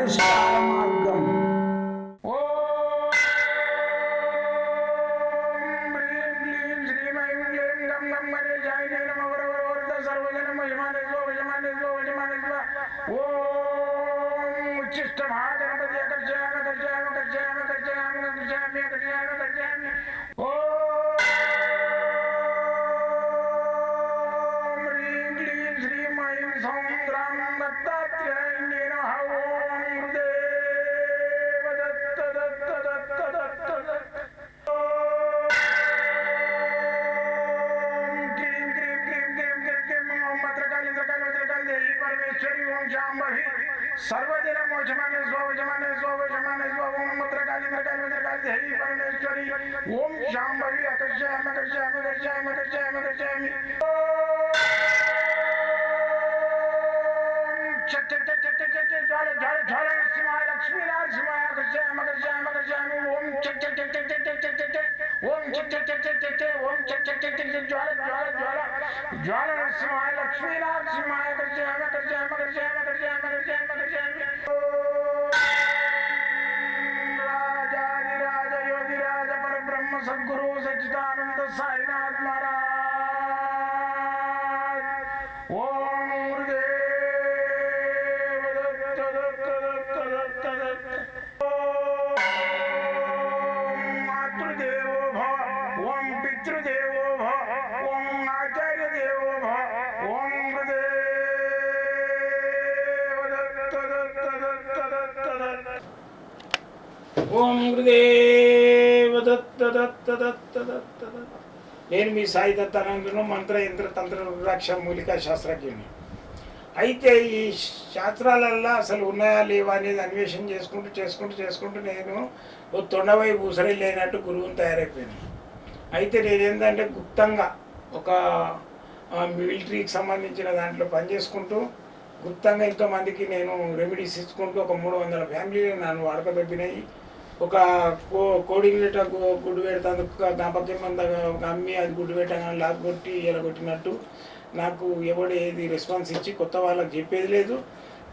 పరిష్కార మార్గం. सर्वदिन मोचमाने स्वजमाने स्वजमाने स्वम मत्रकाली मत्रकाली मत्रकाली देवी परमेश्वरी ओम शांभवी अकर्षयामि अकर्षयामि अकर्षयामि अकर्षयामि अकर्षयामि चट चट चट चट चट ज्वाल ज्वाल ज्वाल नरसिंहाय लक्ष्मी नरसिंहाय अकर्षयामि अकर्षयामि अकर्षयामि ओम चट चट चट चट चट चट चट ओम चट चट चट चट चट ओम चट चट चट चट ज्वाल ज्वाल ज्वाल ज्वाल नरसिंहाय लक्ष्मी नरसिंहाय अकर्षयामि अकर्षयामि अकर्षयामि अकर्षयामि अकर्षयामि अकर्षयामि राजाधिराज योगिराज परब्रह्म सद्गुरु सच्चिदानंद साईनाथ महाराज ओम गुरुदेव दत्त दत्त दत्त दत्त दत्त ओम मातृदेवो भव ओम पितृदेवो भव ओम आचार्य देवो भव ओम गुरुदेव दत्त दत्त दत्त दत्त दत्त ఓం గురుదేవ దత్త దత్త దత్త దత్త దత్త. నేను మీ సాయి దత్తానందను మంత్ర యంత్ర తంత్ర రుద్రాక్ష మూలికా శాస్త్రజ్ఞుని. అయితే ఈ శాస్త్రాలల్లో అసలు ఉన్నాయా లేవా అనేది అన్వేషణ చేసుకుంటూ నేను ఓ తొండవై ఊసరి లేనట్టు గురువుని తయారైపోయాను. అయితే నేనేంటంటే గుప్తంగా ఒక మిలిటరీకి సంబంధించిన దాంట్లో పనిచేసుకుంటూ గుప్తంగా ఎంతోమందికి నేను రెమెడీస్ ఇచ్చుకుంటూ ఒక 300 ఫ్యామిలీలు నన్ను వాడకదొబ్బినాయి. ఒక కోడి గుడ్డు పెడతాను దాపక్యం మంద అమ్మి అది గుడ్డు పెట్టగానే లాక్ కొట్టి ఇలా కొట్టినట్టు నాకు ఎవడు ఏది రెస్పాన్స్ ఇచ్చి కొత్త వాళ్ళకి చెప్పేది లేదు,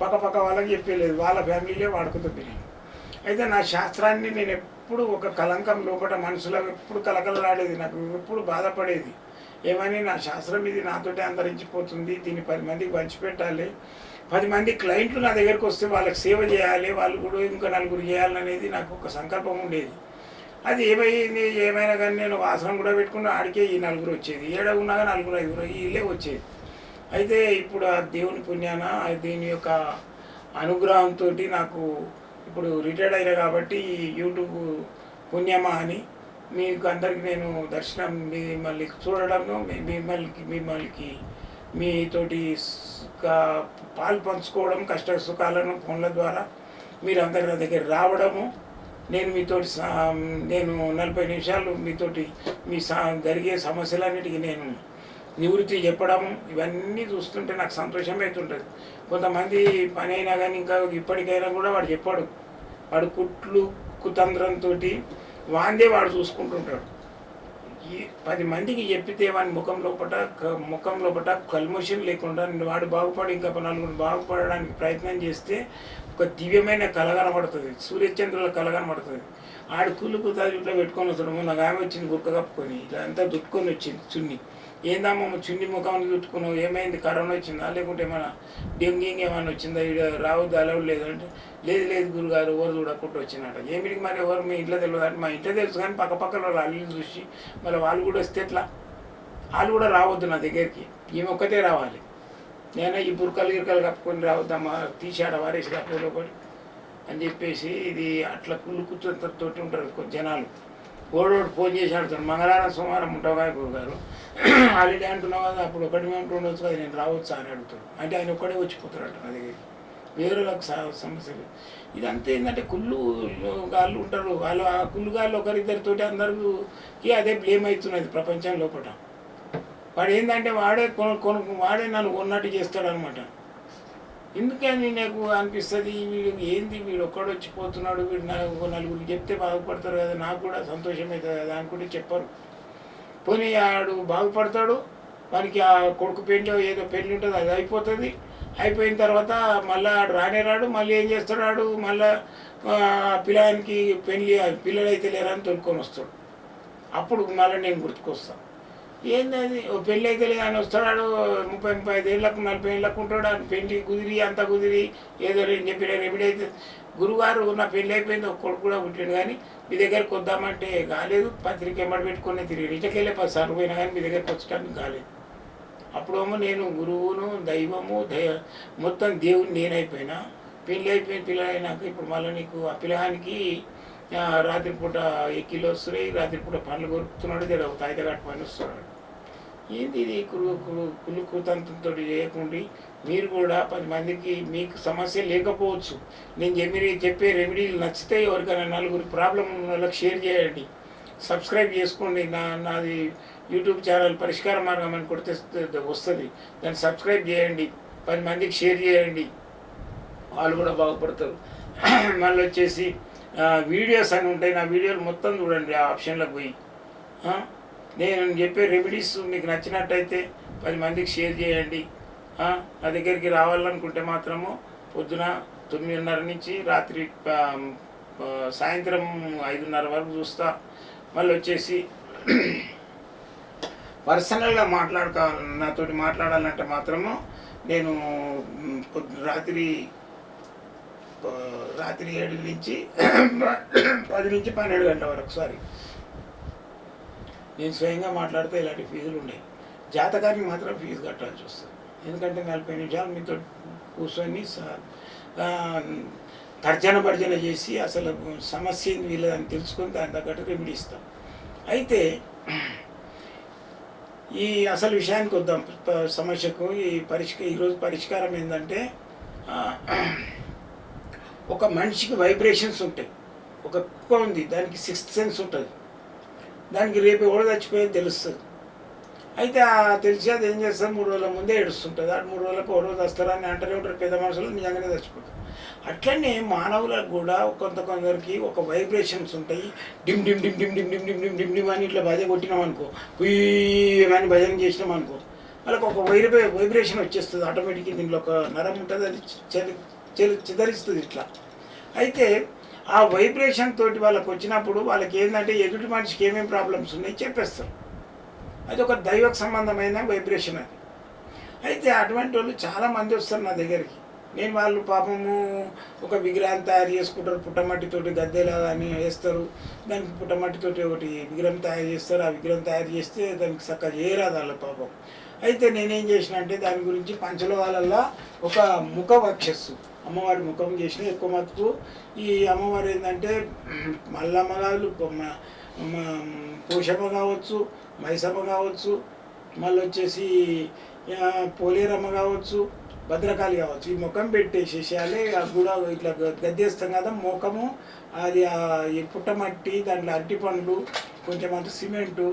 పక్క వాళ్ళకి చెప్పేది లేదు, వాళ్ళ ఫ్యామిలీలే వాడుకుదొబ్బినాయి. అయితే నా శాస్త్రాన్ని నేను ఎప్పుడు ఒక కలంకం లోపల మనసులో ఎప్పుడు కలకలలాడేది, నాకు ఎప్పుడు బాధపడేది. ఏమని నా శాస్త్రం ఇది నాతోటే అంతరించిపోతుంది, దీన్ని 10 మందికి పంచిపెట్టాలి, 10 మంది క్లయింట్లు నా దగ్గరికి వస్తే వాళ్ళకి సేవ చేయాలి, వాళ్ళు కూడా ఇంకా 4 చేయాలనేది నాకు ఒక సంకల్పం ఉండేది. అది ఏమైనా కానీ నేను ఆసనం కూడా పెట్టుకున్న ఆడికే ఈ 4 వచ్చేది, 7 ఉన్నాగా 4 5 వీళ్ళే వచ్చేది. అయితే ఇప్పుడు ఆ దేవుని పుణ్యాన దీని యొక్క అనుగ్రహంతో నాకు ఇప్పుడు రిటైర్డ్ అయినా కాబట్టి యూట్యూబ్ పుణ్యమా అని మీకు అందరికి నేను దర్శనం మిమ్మల్ని చూడడము, మిమ్మల్ని మీతోటి పాలు పంచుకోవడం, కష్ట సుఖాలను ఫోన్ల ద్వారా మీరు అందరి దగ్గర రావడము, నేను మీతోటి నేను 40 నిమిషాలు మీతోటి మీ జరిగే సమస్యలన్నిటికీ నేను నివృత్తి చెప్పడము, ఇవన్నీ చూస్తుంటే నాకు సంతోషం అవుతుంటుంది. కొంతమంది పని అయినా కానీ ఇంకా ఇప్పటికైనా కూడా వాడు చెప్పాడు, వాడు కుట్లు కుతంత్రంతో వాందే వాడు చూసుకుంటుంటాడు. 10 మందికి చెప్పితే వాడి ముఖం లోపల కల్మోషన్ లేకుండా వాడు బాగుపడి ఇంకా 4 బాగుపడడానికి ప్రయత్నం చేస్తే ఒక దివ్యమైన కళ కనబడుతుంది, సూర్యచంద్రుల కళ కనబడుతుంది. ఆడు కుళ్ళు కుతాలు ఇట్లా పెట్టుకొని వస్తాడు, నాకు ఆమె వచ్చింది గుక్క కప్పుకొని ఇట్లా అంతా దుట్టుకొని వచ్చింది చున్ని. ఏందమ్మా చున్ని ముఖాన్ని చుట్టుకున్నావు, ఏమైంది, కరోనా వచ్చిందా లేకుంటే ఏమైనా డెంగ్యూంగ్ ఏమైనా వచ్చిందా, ఇక్కడ రావద్దు అలవు లేదంటే లేదు గురుగారు ఎవరు చూడకుండా వచ్చినట్ట. ఏమిటికి మరి ఎవరు మీ ఇంట్లో తెలియదు అంటే మా ఇంట్లో తెలుసు కానీ పక్కన వాళ్ళు అల్లు చూసి మళ్ళీ వాళ్ళు కూడా వస్తే ఎట్లా, వాళ్ళు కూడా రావద్దు నా దగ్గరికి, ఈమె ఒక్కతే రావాలి. నేను ఈ బుర్కలు గిరకలు కప్పుకొని రావద్దమ్మా, తీసాడ వారేసి కప్పులో పడి అని చెప్పేసి ఇది అట్లా కుళ్ళుకుతోటి ఉంటారు జనాలు. ఓడోడు ఫోన్ చేసి ఆడుతాడు, మంగళవారం సోమవారం ఉంటావా గురుగారు, హాలిడే అంటున్నావు కదా, అప్పుడు ఒకటి మేము ఉండవచ్చు కదా, నేను రావచ్చు అని అడుగుతాడు. అంటే ఆయన ఒక్కడే వచ్చిపోతాడు నా దగ్గరికి, వేరేలకు సమస్యలు. ఇదంతా ఏంటంటే కుళ్ళు గాళ్ళు ఉంటారు, వాళ్ళు ఆ కుళ్ళు గాళ్ళు ఒకరిద్దరితోటి అందరికీ అదే బ్లేమ్ అవుతున్నది ప్రపంచం లోపల. వాడు ఏంటంటే వాడే నన్ను కొన్నట్టు చేస్తాడు అనమాట. ఎందుకని నాకు అనిపిస్తుంది, వీడు ఒక్కడు వచ్చిపోతున్నాడు, వీడు 4 చెప్తే బాగుపడతారు కదా, నాకు కూడా సంతోషం అవుతుంది కదా అనుకుంటే చెప్పరు. పోనీ ఆడు బాగుపడతాడు, వానికి ఆ కొడుకు పెళ్ళి ఏదో పెళ్ళి ఉంటుంది, అది అయిపోతుంది, అయిపోయిన తర్వాత మళ్ళీ రానే రాడు, మళ్ళీ ఏం చేస్తాడు, మళ్ళీ పిల్లానికి పిల్లలు అయితే లేరని తొలుకొని వస్తాడు. అప్పుడు మళ్ళీ నేను గుర్తుకొస్తాను, ఏంది అది పెళ్ళి అయితే లేదు అని వస్తాడు, 30-35 ఏళ్ళకు 40 ఏళ్ళకు ఉంటాడు, అని పెళ్ళి కుదిరి అంత కుదిరి ఏదో నేను చెప్పిన రెమెడీ అయితే గురువారు నా పెళ్ళి అయిపోయింది, ఒక కొడుకు కూడా పుట్టాడు, కానీ మీ దగ్గరకు వద్దామంటే కాలేదు, పత్రిక ఎమ్మడి పెట్టుకుని తిరిగి ఇటకెళ్ళే 10 సార్లు పోయినా కానీ మీ దగ్గరకు వచ్చడానికి కాలేదు. అప్పుడేమో నేను గురువును దైవము మొత్తం దేవుని నేనైపోయినా. పెళ్ళి అయిపోయిన పిల్లలైనాక ఇప్పుడు మళ్ళీ నీకు ఆ పిల్లగానికి రాత్రిపూట ఎక్కిలు వస్తున్నాయి, రాత్రిపూట పనులు కొరుకుతున్నాడు, జర తాయితగాటి పని వస్తున్నాడు. ఏంది ఇది కుళ్ళు కుతంత్రంతో చేయకుండా మీరు కూడా 10 మందికి మీకు సమస్య లేకపోవచ్చు, నేను చెప్పే రెమెడీలు నచ్చితే ఎవరికైనా 4 ప్రాబ్లం ఉన్న వాళ్ళకి షేర్ చేయండి, సబ్స్క్రైబ్ చేసుకోండి. నాది యూట్యూబ్ ఛానల్ పరిష్కార మార్గం అని కొడితే వస్తుంది, దాన్ని సబ్స్క్రైబ్ చేయండి, 10 మందికి షేర్ చేయండి, వాళ్ళు కూడా బాగుపడతారు. మళ్ళీ వచ్చేసి వీడియోస్ అని ఉంటాయి, నా వీడియోలు మొత్తం చూడండి ఆ ఆప్షన్లోకి పోయి. నేను చెప్పే రెమెడీస్ మీకు నచ్చినట్టయితే 10 మందికి షేర్ చేయండి. నా దగ్గరికి రావాలనుకుంటే మాత్రము పొద్దున 9:30 నుంచి రాత్రి సాయంత్రం 5:30 వరకు చూస్తా. మళ్ళీ వచ్చేసి పర్సనల్గా నాతోటి మాట్లాడాలంటే మాత్రము నేను రాత్రి 7 నుంచి 10 నుంచి 12 గంటల వరకు నేను స్వయంగా మాట్లాడితే ఇలాంటి ఫీజులు ఉన్నాయి. జాతకానికి మాత్రం ఫీజు కట్టాల్సి వస్తుంది, ఎందుకంటే 40 నిమిషాలు మీతో కూర్చొని తర్జన చేసి అసలు సమస్య ఏంది వీళ్ళదని తెలుసుకొని దాని తగ్గట్టు రెమెడీ ఇస్తాం. అయితే ఈ అసలు విషయానికి వద్దాం, సమస్యకు ఈరోజు పరిష్కారం ఏంటంటే, ఒక మనిషికి వైబ్రేషన్స్ ఉంటాయి. ఒక కుక్క ఉంది, దానికి 6th సెన్స్ ఉంటుంది, దానికి రేపు ఎవరు చచ్చిపోయేది తెలుస్తుంది. అయితే తెలిసి అది ఏం చేస్తారు, 3 రోజుల ముందే ఏడుస్తుంటుంది. అటు 3 రోజులకు ఒక రోజు వస్తారని అంటూనే ఉంటారు పెద్ద మనుషులు, నిజంగానే చచ్చిపోతారు. అట్లనే మానవులకు కూడా కొందరికి ఒక వైబ్రేషన్స్ ఉంటాయి. Dim dim dim dim dim dim dim dim dim dim అని ఇట్లా భజ కొట్టినాం అనుకో, అని భజన చేసినాం అనుకో, వాళ్ళకి ఒక వైబ్రేషన్ వచ్చేస్తుంది ఆటోమేటిక్గా. దీనిలో ఒక నరం ఉంటుంది, అది చిదరిస్తుంది ఇట్లా. అయితే ఆ వైబ్రేషన్ తోటి వాళ్ళకి వచ్చినప్పుడు వాళ్ళకి ఏంటంటే ఎదుటి మనిషికి ఏమేమి ప్రాబ్లమ్స్ ఉన్నాయి చెప్పేస్తారు. అది ఒక దైవక సంబంధమైన వైబ్రేషన్ అది. అయితే అటువంటి వాళ్ళు చాలామంది వస్తారు నా దగ్గరికి. నేను వాళ్ళు పాపము ఒక విగ్రహం తయారు చేసుకుంటారు, పుట్టమట్టితోటి గద్దెలాగా అని వేస్తారు, దానికి పుట్టమట్టితోటి ఒకటి విగ్రహం తయారు చేస్తారు. ఆ విగ్రహం తయారు చేస్తే దానికి చక్కగా చేయరాదు వాళ్ళ పాపం. అయితే నేనేం చేసిన అంటే దాని గురించి పంచలోహాలల్లో ఒక ముఖ వక్షస్సు అమ్మవారి ముఖం చేసిన. ఎక్కువ మటుకు ఈ అమ్మవారు ఏంటంటే మల్లమ్మ కాదు, పోషమ్మ కావచ్చు, మైసమ్మ కావచ్చు, మళ్ళీ వచ్చేసి పోలేరమ్మ కావచ్చు, భద్రకాళి కావచ్చు. ఈ ముఖం పెట్టేసేసేయాలి. కూడా ఇట్లా గద్దేస్తాం కదా ముఖము, అది పుట్టమట్టి, దాంట్లో అరటిపండ్లు, కొంచెం అంత సిమెంటు,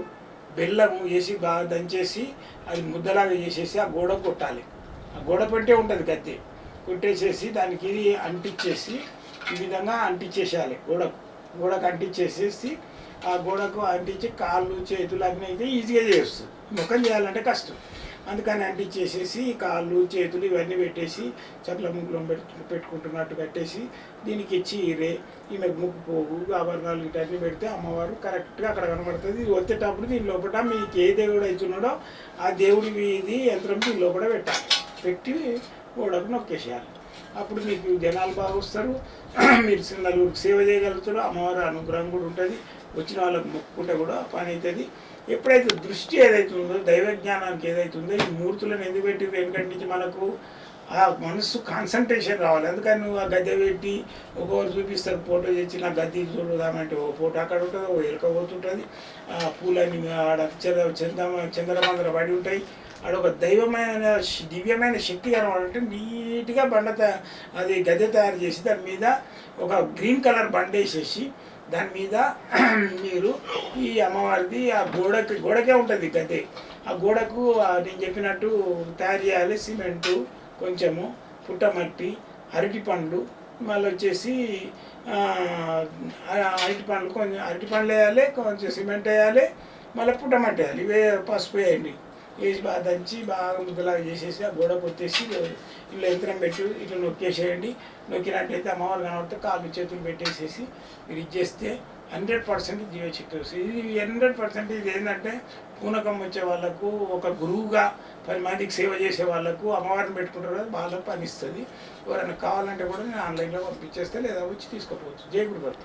బెల్లము వేసి బాగా దంచేసి అది ముద్దలాగా చేసేసి ఆ గోడ కొట్టాలి. ఆ గోడ పెట్టే ఉంటుంది గద్దె, కొట్టేసేసి దానికి ఇది అంటించేసి ఈ విధంగా అంటించేసేయాలి. గోడకు అంటించేసేసి ఆ గోడకు అంటించి కాళ్ళు చేతులు అన్నీ అయితే ఈజీగా చేస్తుంది. ముఖం చేయాలంటే కష్టం, అందుకని అంటించేసేసి కాళ్ళు చేతులు ఇవన్నీ పెట్టేసి చట్ల ముగ్గులో పెట్టుకుంటున్నట్టు కట్టేసి దీనికి చీరే, ఈమెకు ముక్కు పోగు, ఆభరణాలు ఇటన్నీ పెడితే అమ్మవారు కరెక్ట్గా అక్కడ కనబడుతుంది. ఇది వచ్చేటప్పుడు దీని లోపల మీకు ఏ దేవుడు అవుతున్నాడో ఆ దేవుడి ఇది యంత్రం దీని లోపల పెట్టి గోడకు నొక్కేసేయాలి. అప్పుడు మీకు జనాలు బాగా వస్తారు, మీరు నలుగురికి సేవ చేయగలుగుతారు, అమ్మవారి అనుగ్రహం కూడా ఉంటుంది. వచ్చిన వాళ్ళకి మొక్కుకుంటే కూడా పని అవుతుంది. ఎప్పుడైతే దృష్టి ఏదైతుందో దైవజ్ఞానానికి ఏదైతుందో ఈ మూర్తులను ఎందుకు పెట్టి వెనుకటి నుంచి మనకు ఆ మనస్సు కాన్సన్ట్రేషన్ రావాలి. అందుకని నువ్వు ఆ గద్దె పెట్టి ఒకరు చూపిస్తారు, ఫోటో తెచ్చి నా గద్దె చూడదామంటే ఓ ఫోటో అక్కడ ఉంటుంది, ఓ ఎలుక పోతుంటుంది, ఆ పూలన్నీ ఆడ చంద్రమందర పడి ఉంటాయి. ఆడ ఒక దైవమైన దివ్యమైన శక్తి కనబడంటే నీట్గా అది గద్దె తయారు చేసి దాని మీద ఒక గ్రీన్ కలర్ బండ వేసేసి దాని మీద మీరు ఈ అమ్మవారిది ఆ గోడకే ఉంటుంది గద్దె. ఆ గోడకు నేను చెప్పినట్టు తయారు చేయాలి. సిమెంటు, కొంచెము పుట్టమట్టి, అరటి పండ్లు, మళ్ళీ వచ్చేసి అరటిపండ్లు, కొంచెం అరటిపండ్లు వేయాలి, కొంచెం సిమెంట్ వేయాలి, మళ్ళీ పుట్టమట్టి వేయాలి, ఇవే పసుపు వేయండి. వేసి బాగా దంచి బాగా ముద్దలాగా చేసేసి ఆ గోడ కొట్టేసి ఇట్లా యంత్రం పెట్టి ఇట్లా నొక్కేసేయండి. నొక్కినట్టయితే అమ్మవారు కనబడితే కాళ్ళు చేతులు పెట్టేసేసి మీరు ఇచ్చేస్తే 100% జీవశక్తి వస్తుంది. ఇది 100% ఇది ఏంటంటే పూనకం వచ్చే వాళ్ళకు, ఒక గురువుగా 10 మందికి సేవ చేసే వాళ్ళకు అమ్మవారిని పెట్టుకుంటారు కదా, వాళ్ళకు పని ఇస్తుంది. ఎవరైనా కావాలంటే కూడా నేను ఆన్లైన్లో పంపించేస్తే లేదా వచ్చి తీసుకోపోవచ్చు. జై గురుదత్త.